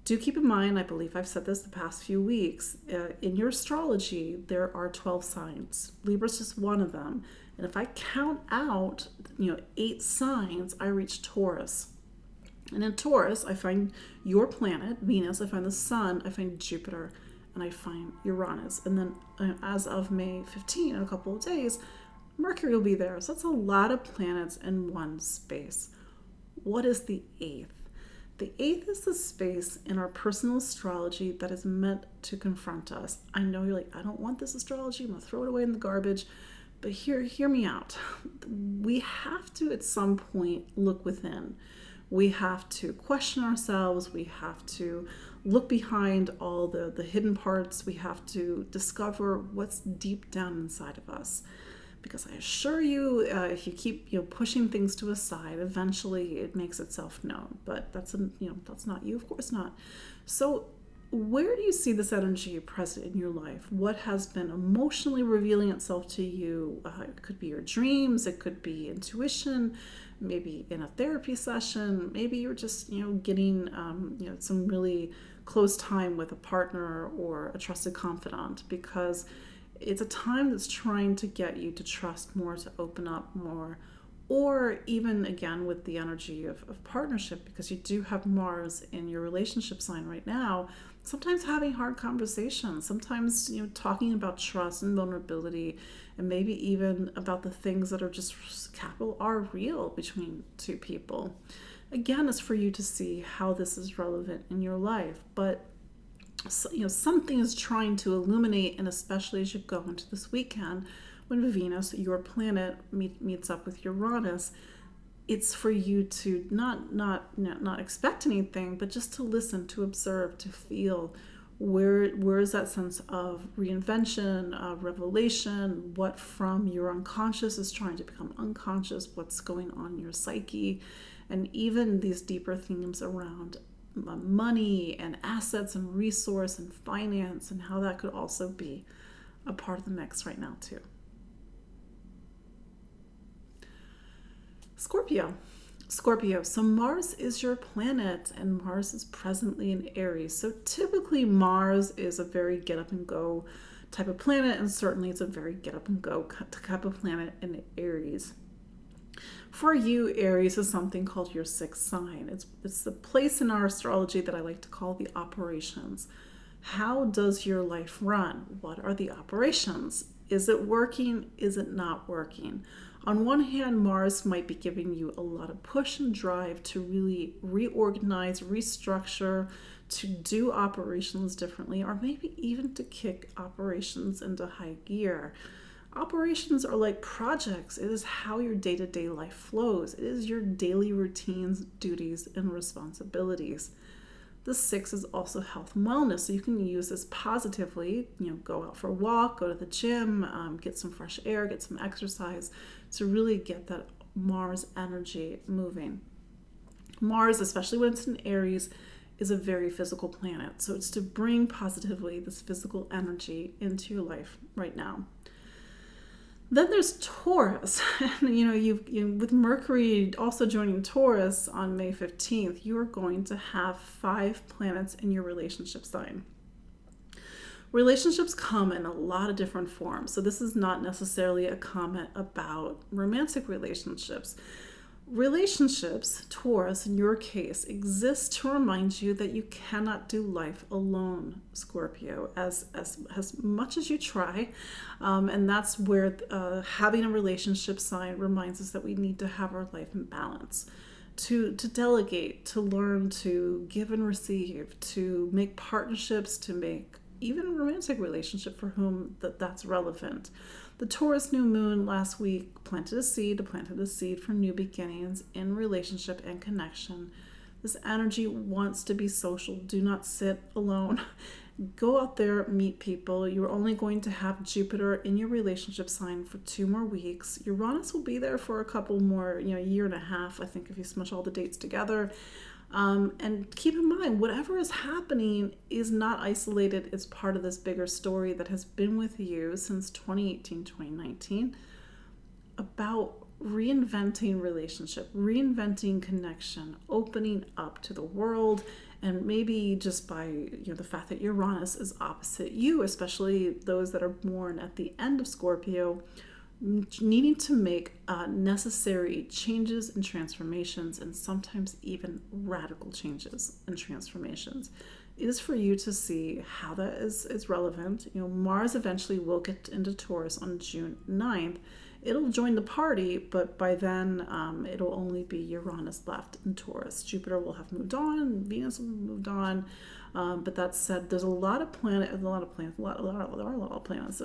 Do keep in mind, I believe I've said this the past few weeks, in your astrology, there are 12 signs. Libra's just one of them. And if I count out, 8 signs, I reach Taurus. And in Taurus, I find your planet, Venus, I find the Sun, I find Jupiter, and I find Uranus. And then as of May 15, in a couple of days, Mercury will be there. So that's a lot of planets in one space. What is the eighth? The eighth is the space in our personal astrology that is meant to confront us. I know you're like, I don't want this astrology. I'm going to throw it away in the garbage. But hear me out. We have to, at some point, look within. We have to question ourselves. We have to look behind all the hidden parts. We have to discover what's deep down inside of us. Because I assure you, if you keep pushing things to a side, eventually it makes itself known. But that's not you, of course not. So where do you see this energy present in your life? What has been emotionally revealing itself to you? It could be your dreams. It could be intuition. Maybe in a therapy session. Maybe you're just getting some really close time with a partner or a trusted confidant, because it's a time that's trying to get you to trust more, to open up more, or even again with the energy of partnership, because you do have Mars in your relationship sign right now. Sometimes having hard conversations, sometimes talking about trust and vulnerability, and maybe even about the things that are just capital R real between two people. Again, it's for you to see how this is relevant in your life, but something is trying to illuminate, and especially as you go into this weekend when Venus, your planet, meets up with Uranus, it's for you to not expect anything, but just to listen, to observe, to feel where is that sense of reinvention, revelation, what from your unconscious is trying to become unconscious, what's going on in your psyche, and even these deeper themes around money and assets and resource and finance, and how that could also be a part of the mix right now too. Scorpio. So Mars is your planet, and Mars is presently in Aries. So typically Mars is a very get up and go type of planet, and certainly it's a very get up and go type of planet in Aries. For you, Aries is something called your sixth sign. It's the place in our astrology that I like to call the operations. How does your life run? What are the operations? Is it working? Is it not working? On one hand, Mars might be giving you a lot of push and drive to really reorganize, restructure, to do operations differently, or maybe even to kick operations into high gear. Operations are like projects. It is how your day-to-day life flows. It is your daily routines, duties, and responsibilities. The 6 is also health and wellness, so you can use this positively. Go out for a walk, go to the gym, get some fresh air, get some exercise to really get that Mars energy moving. Mars, especially when it's in Aries, is a very physical planet, so it's to bring positively this physical energy into your life right now. Then there's Taurus. With Mercury also joining Taurus on May 15th, you are going to have 5 planets in your relationship sign. Relationships come in a lot of different forms, so this is not necessarily a comment about romantic relationships. Relationships, Taurus in your case, exist to remind you that you cannot do life alone, Scorpio, as much as you try. And that's where having a relationship sign reminds us that we need to have our life in balance. To delegate, to learn to give and receive, to make partnerships, to make even a romantic relationship for whom that's relevant. The Taurus new moon last week planted a seed for new beginnings in relationship and connection. This energy wants to be social. Do not sit alone Go out there, meet people. You're only going to have Jupiter in your relationship sign for 2 more weeks. Uranus will be there for a couple more, a year and a half, I think, if you smush all the dates together. And keep in mind, whatever is happening is not isolated. It's part of this bigger story that has been with you since 2018, 2019, about reinventing relationship, reinventing connection, opening up to the world. And maybe just by the fact that Uranus is opposite you, especially those that are born at the end of Scorpio, needing to make necessary changes and transformations, and sometimes even radical changes and transformations. It is for you to see how that is relevant. Mars eventually will get into Taurus on June 9th. It'll join the party, but by then it'll only be Uranus left in Taurus. Jupiter will have moved on, Venus will have moved on. But that said, there's a lot of planets, a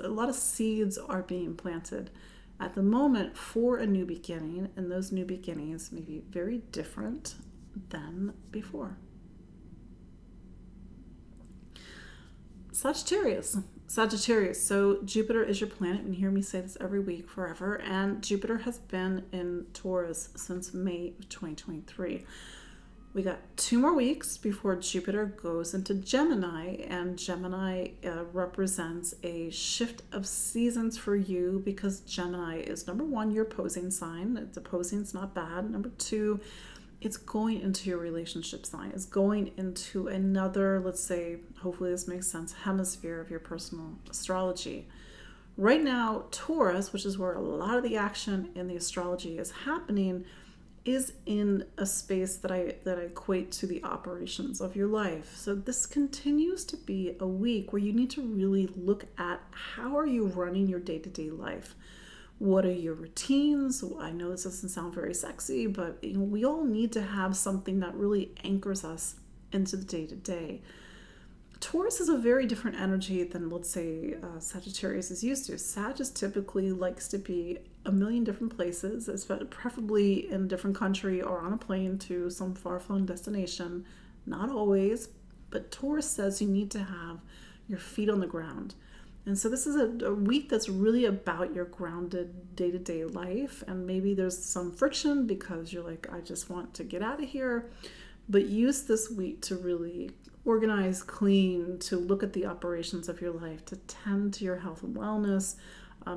lot of seeds are being planted at the moment for a new beginning, and those new beginnings may be very different than before. Sagittarius. So Jupiter is your planet. You hear me say this every week forever. And Jupiter has been in Taurus since May of 2023. We got 2 more weeks before Jupiter goes into Gemini, and Gemini represents a shift of seasons for you, because Gemini is, number 1, your opposing sign. It's opposing, it's not bad. Number 2, it's going into your relationship sign. It's going into another, let's say, hopefully this makes sense, hemisphere of your personal astrology. Right now, Taurus, which is where a lot of the action in the astrology is happening, is in a space that I equate to the operations of your life. So this continues to be a week where you need to really look at how are you running your day-to-day life. What are your routines? I know this doesn't sound very sexy, but we all need to have something that really anchors us into the day-to-day. Taurus is a very different energy than, let's say, Sagittarius is used to. Sag typically likes to be a million different places, preferably in a different country or on a plane to some far-flung destination. Not always, but Taurus says you need to have your feet on the ground. And so this is a week that's really about your grounded day-to-day life. And maybe there's some friction because you're like, I just want to get out of here. But use this week to really organize, clean, to look at the operations of your life, to tend to your health and wellness,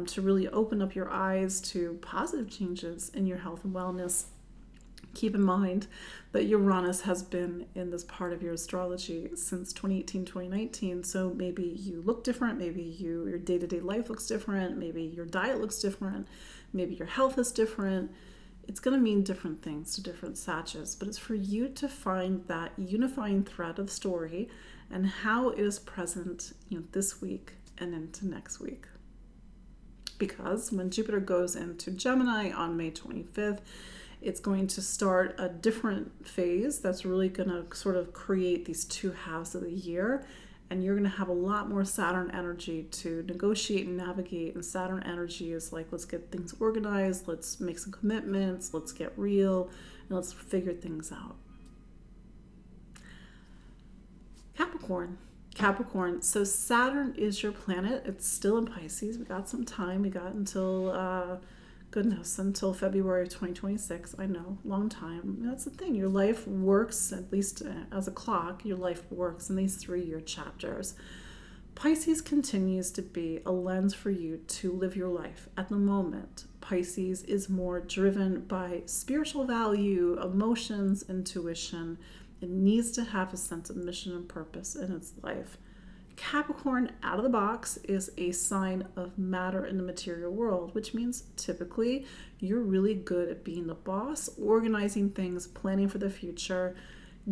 to really open up your eyes to positive changes in your health and wellness. Keep in mind that Uranus has been in this part of your astrology since 2018, 2019. So maybe you look different. Maybe your day-to-day life looks different. Maybe your diet looks different. Maybe your health is different. It's going to mean different things to different Sages, but it's for you to find that unifying thread of the story and how it is present, this week and into next week. Because when Jupiter goes into Gemini on May 25th, it's going to start a different phase that's really going to sort of create these 2 halves of the year. And you're going to have a lot more Saturn energy to negotiate and navigate. And Saturn energy is like, let's get things organized, let's make some commitments, let's get real, and let's figure things out. Capricorn. So Saturn is your planet. It's still in Pisces. We got some time. We got until until February of 2026. I know, long time. That's the thing. Your life works, at least as a clock, your life works in these 3-year chapters. Pisces continues to be a lens for you to live your life. At the moment, Pisces is more driven by spiritual value, emotions, intuition. It needs to have a sense of mission and purpose in its life. Capricorn, out of the box, is a sign of matter in the material world, which means typically you're really good at being the boss, organizing things, planning for the future,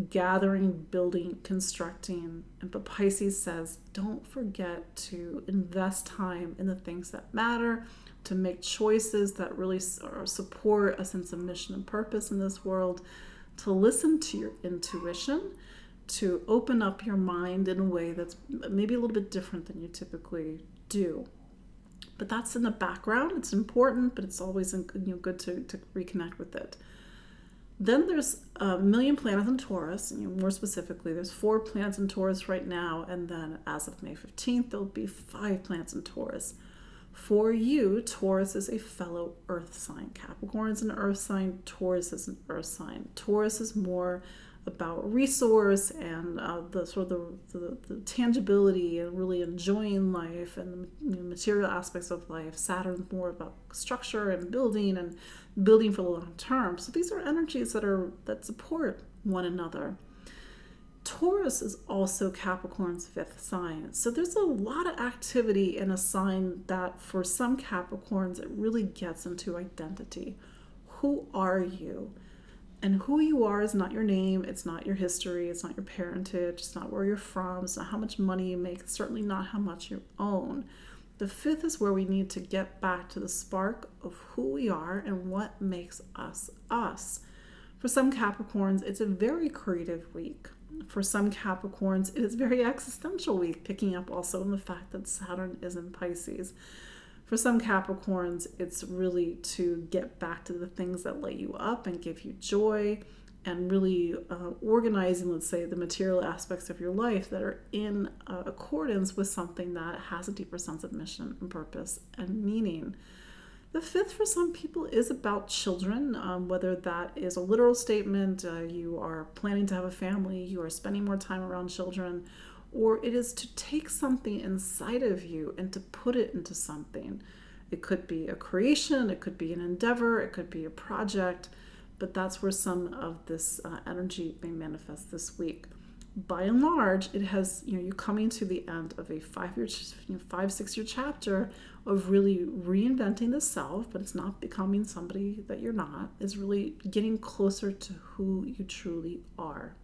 gathering, building, constructing. But Pisces says, don't forget to invest time in the things that matter, to make choices that really support a sense of mission and purpose in this world, to listen to your intuition, to open up your mind in a way that's maybe a little bit different than you typically do. But that's in the background. It's important, but it's always good to reconnect with it. Then there's a million planets in Taurus, and more specifically, there's 4 planets in Taurus right now, and then as of May 15th, there'll be 5 planets in Taurus. For you, Taurus is a fellow earth sign. Capricorn is an earth sign, Taurus is an earth sign. Taurus is more about resource and the sort of the tangibility and really enjoying life and the material aspects of life. Saturn's more about structure and building for the long term. So these are energies that support one another. Taurus is also Capricorn's 5th sign. So there's a lot of activity in a sign that for some Capricorns, it really gets into identity. Who are you? And who you are is not your name, it's not your history, it's not your parentage, it's not where you're from, it's not how much money you make, it's certainly not how much you own. The 5th is where we need to get back to the spark of who we are and what makes us us. For some Capricorns, it's a very creative week. For some Capricorns, it is a very existential week, picking up also in the fact that Saturn is in Pisces. For some Capricorns, it's really to get back to the things that light you up and give you joy, and really organizing, let's say, the material aspects of your life that are in accordance with something that has a deeper sense of mission and purpose and meaning. The 5th for some people is about children, whether that is a literal statement, you are planning to have a family, you are spending more time around children, or it is to take something inside of you and to put it into something. It could be a creation, it could be an endeavor, it could be a project, but that's where some of this energy may manifest this week. By and large, it has, you're coming to the end of a 5-6 year chapter of really reinventing the self, but it's not becoming somebody that you're not. It's really getting closer to who you truly are.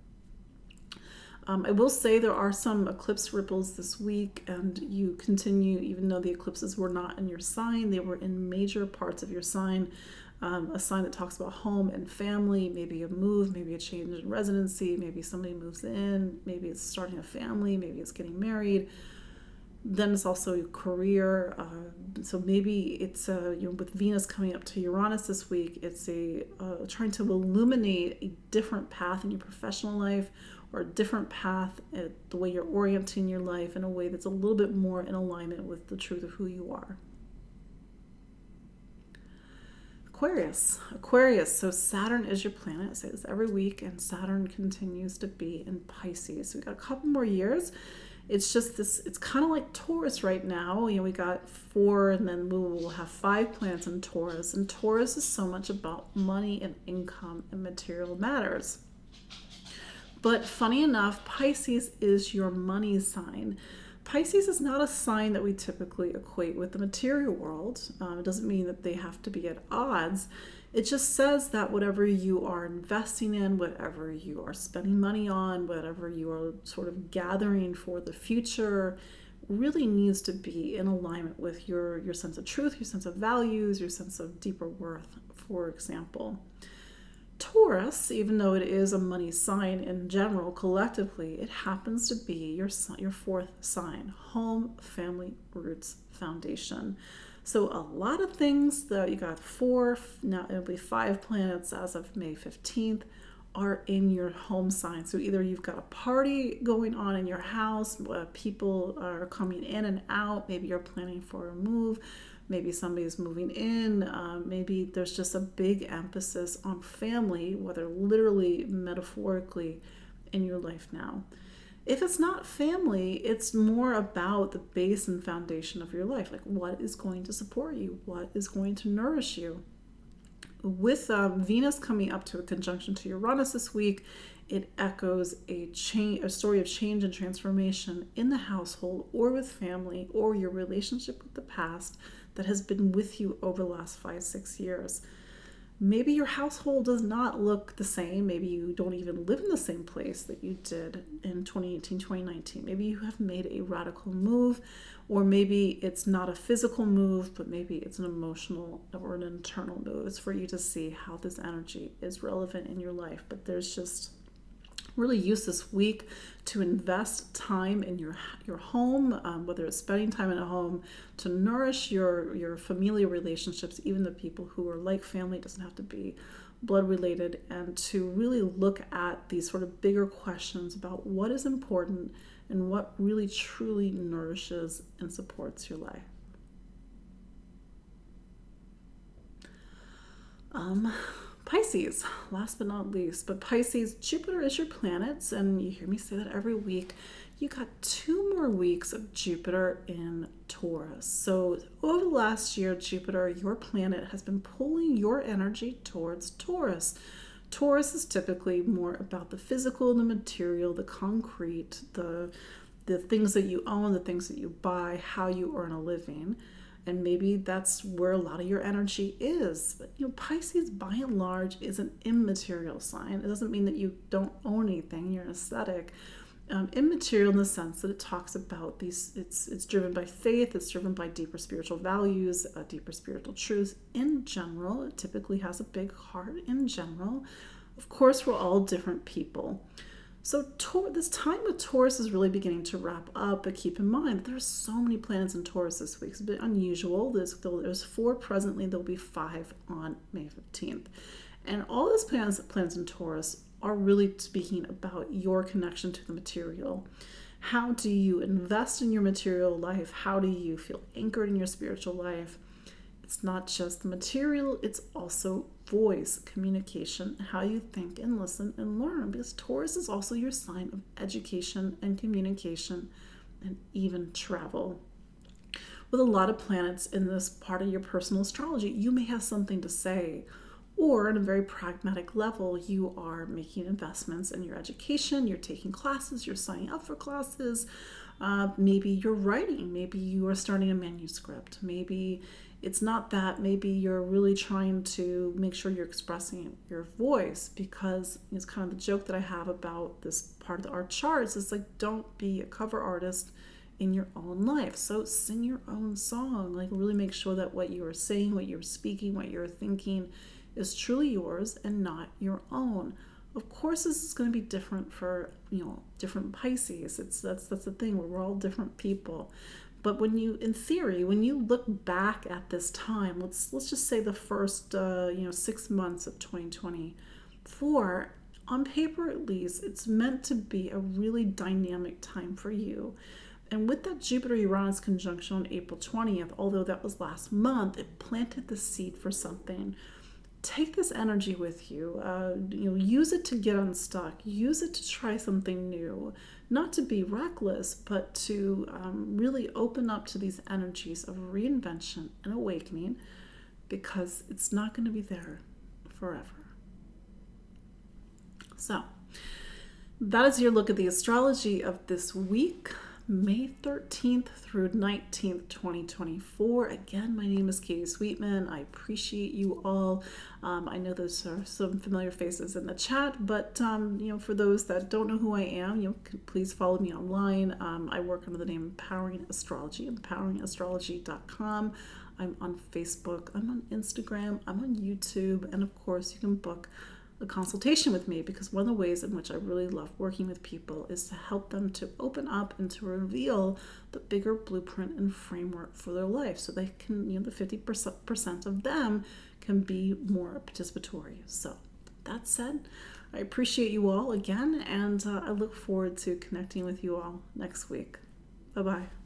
I will say there are some eclipse ripples this week, and you continue, even though the eclipses were not in your sign, they were in major parts of your sign. A sign that talks about home and family, maybe a move, maybe a change in residency, maybe somebody moves in, maybe it's starting a family, maybe it's getting married. Then it's also your career. So maybe it's with Venus coming up to Uranus this week, it's trying to illuminate a different path in your professional life, or a different path at the way you're orienting your life in a way that's a little bit more in alignment with the truth of who you are. Aquarius. So Saturn is your planet. I say this every week, and Saturn continues to be in Pisces. So we got a couple more years. It's just this, it's kind of like Taurus right now. We got 4, and then we'll have 5 planets in Taurus. And Taurus is so much about money and income and material matters. But funny enough, Pisces is your money sign. Pisces is not a sign that we typically equate with the material world. It doesn't mean that they have to be at odds. It just says that whatever you are investing in, whatever you are spending money on, whatever you are sort of gathering for the future, really needs to be in alignment with your sense of truth, your sense of values, your sense of deeper worth, for example. Taurus, even though it is a money sign in general, collectively, it happens to be your 4th sign: home, family, roots, foundation. So a lot of things that you got 4, now it'll be 5 planets as of May 15th, are in your home sign. So either you've got a party going on in your house, people are coming in and out, maybe you're planning for a move, maybe somebody's moving in, maybe there's just a big emphasis on family, whether literally, metaphorically, in your life now. If it's not family, it's more about the base and foundation of your life. Like, what is going to support you? What is going to nourish you? With Venus coming up to a conjunction to Uranus this week, it echoes a story of change and transformation in the household or with family or your relationship with the past that has been with you over the last 5-6 years. Maybe your household does not look the same. Maybe you don't even live in the same place that you did in 2018, 2019. Maybe you have made a radical move, or maybe it's not a physical move, but maybe it's an emotional or an internal move. It's for you to see how this energy is relevant in your life. But there's just really use this week to invest time in your home, whether it's spending time in a home to nourish your familial relationships, even the people who are like family. It doesn't have to be blood related, and to really look at these sort of bigger questions about what is important and what really truly nourishes and supports your life. Pisces, last but not least, but Pisces, Jupiter is your planets, and you hear me say that every week. You got 2 more weeks of Jupiter in Taurus. So over the last year, Jupiter, your planet, has been pulling your energy towards Taurus. Taurus is typically more about the physical, the material, the concrete, the things that you own, the things that you buy, how you earn a living. And maybe that's where a lot of your energy is. But, Pisces, by and large, is an immaterial sign. It doesn't mean that you don't own anything. You're an ascetic. Immaterial in the sense that it talks about these. It's driven by faith. It's driven by deeper spiritual values, deeper spiritual truths. In general, it typically has a big heart. In general, of course, we're all different people. So this time with Taurus is really beginning to wrap up, but keep in mind there's so many planets in Taurus this week. It's a bit unusual. There's 4 presently. There'll be 5 on May 15th. And all these planets in Taurus are really speaking about your connection to the material. How do you invest in your material life? How do you feel anchored in your spiritual life? It's not just the material, it's also voice, communication, how you think and listen and learn, because Taurus is also your sign of education and communication and even travel. With a lot of planets in this part of your personal astrology, you may have something to say, or on a very pragmatic level, you are making investments in your education, you're taking classes, you're signing up for classes, maybe you're writing, maybe you are starting a manuscript, maybe it's not that, maybe you're really trying to make sure you're expressing your voice, because it's kind of the joke that I have about this part of our charts. It's like, don't be a cover artist in your own life. So sing your own song, like really make sure that what you are saying, what you're speaking, what you're thinking is truly yours and not your own. Of course, this is going to be different for, different Pisces. That's the thing, where we're all different people. But in theory, when you look back at this time, let's just say the first 6 months of 2024, on paper at least, it's meant to be a really dynamic time for you. And with that Jupiter-Uranus conjunction on April 20th, although that was last month, it planted the seed for something. Take this energy with you. Use it to get unstuck. Use it to try something new. Not to be reckless, but to really open up to these energies of reinvention and awakening, because it's not going to be there forever. So, that is your look at the astrology of this week, May 13th through 19th, 2024. Again, my name is Katie Sweetman. I appreciate you all. I know there's some familiar faces in the chat, but for those that don't know who I am, please follow me online. I work under the name Empowering Astrology, empoweringastrology.com. I'm on Facebook, I'm on Instagram, I'm on YouTube, and of course you can book a consultation with me, because one of the ways in which I really love working with people is to help them to open up and to reveal the bigger blueprint and framework for their life, so they can, the 50% of them can be more participatory. So that said, I appreciate you all again, and I look forward to connecting with you all next week. Bye-bye.